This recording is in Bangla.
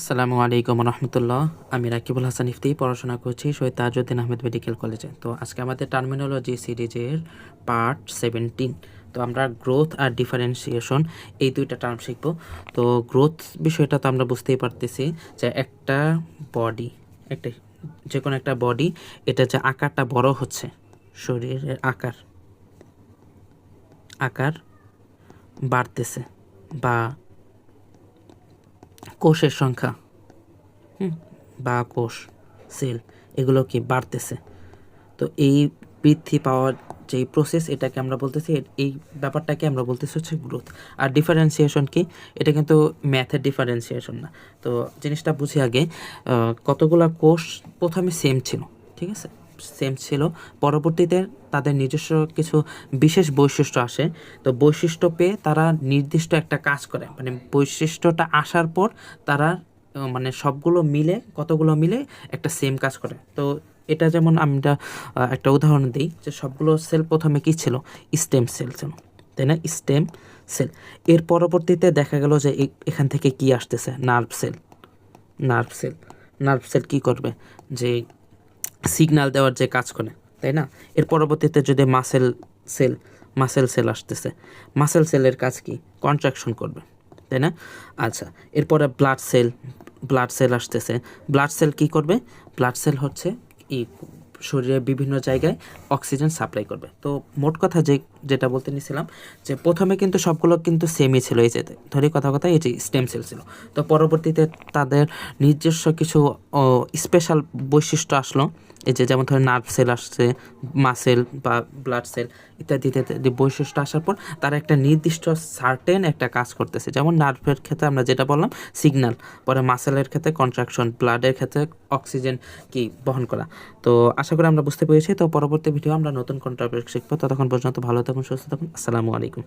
আসসালামু আলাইকুম রহমতুল্লাহ। আমি রাকিবুল হাসান ইফতি পড়াশোনা করছি শহীদ তাজউদ্দিন আহমেদ মেডিকেল কলেজে। তো আজকে আমাদের টার্মিনোলজি সিরিজের পার্ট 17। তো আমরা গ্রোথ আর ডিফারেন্সিয়েশন এই দুইটা টার্ম শিখব। তো গ্রোথ বিষয়টা তো আমরা বুঝতেই পারতেছি যে একটা বডি, একটা যে কোনো একটা বডি, এটা যে আকারটা বড় হচ্ছে, শরীরের আকার আকার বাড়তেছে বা কোষের সংখ্যা বা কোষ সেল এগুলো কি বাড়তেছে। তো এই বৃদ্ধি পাওয়ার যে প্রসেস এটাকে আমরা বলতেছি, এই ব্যাপারটাকে আমরা বলতেছি হচ্ছে গ্রোথ। আর ডিফারেন্সিয়েশন কি, এটা কিন্তু ম্যাথের ডিফারেন্সিয়েশন না। তো জিনিসটা বুঝি আগে, কতগুলো কোষ প্রথমে সেম ছিল, ঠিক আছে, সেম ছিল, পরবর্তীতে তাদের নিজস্ব কিছু বিশেষ বৈশিষ্ট্য আসে। তো বৈশিষ্ট্য পেয়ে তারা নির্দিষ্ট একটা কাজ করে, মানে বৈশিষ্ট্যটা আসার পর তারা মানে সবগুলো মিলে, কতগুলো মিলে একটা সেম কাজ করে। তো এটা যেমন আমরা একটা উদাহরণ দিই, যে সবগুলো সেল প্রথমে কি ছিল, স্টেম সেল ছিল, তাই না, স্টেম সেল। এর পরবর্তীতে দেখা গেল যে এখান থেকে কি আসতেছে, nerve cell. Nerve cell, nerve cell কী করবে, যে সিগন্যাল দেওয়ার যে কাজ করে, তাই না। এর পরবর্তীতে যদি মাসেল সেল, মাসেল সেল আসতেছে, মাসেল সেলের কাজ কি, কন্ট্রাকশন করবে, তাই না। আচ্ছা, এরপরে ব্লাড সেল, ব্লাড সেল আসতেছে, ব্লাড সেল কী করবে, ব্লাড সেল হচ্ছে এই শরীরের বিভিন্ন জায়গায় অক্সিজেন সাপ্লাই করবে। তো মোট কথা যেটা বলতে নিছিলাম, যে প্রথমে কিন্তু সবগুলো কিন্তু সেমই ছিল, এই যে ধরি কথা এই যে স্টেম সেল ছিল। তো পরবর্তীতে তাদের নিজস্ব কিছু স্পেশাল বৈশিষ্ট্য আসলো, এই যে যেমন ধরে নার্ভ সেল আসছে, মাসেল বা ব্লাড সেল ইত্যাদি ইত্যাদি বৈশিষ্ট্য আসার পর তারা একটা নির্দিষ্ট সার্টেন একটা কাজ করতেছে। যেমন নার্ভের ক্ষেত্রে আমরা যেটা বললাম সিগন্যাল, পরে মাসেলের ক্ষেত্রে কন্ট্রাকশন, ব্লাডের ক্ষেত্রে অক্সিজেন কি বহন করা। তো আশা করি আমরা বুঝতে পেরেছি। তো পরবর্তী ভিডিও আমরা নতুন কোন টপিক শিখবো। ততক্ষণ পর্যন্ত ভালো থাকুন, সুস্থ থাকুন। আসসালামু আলাইকুম।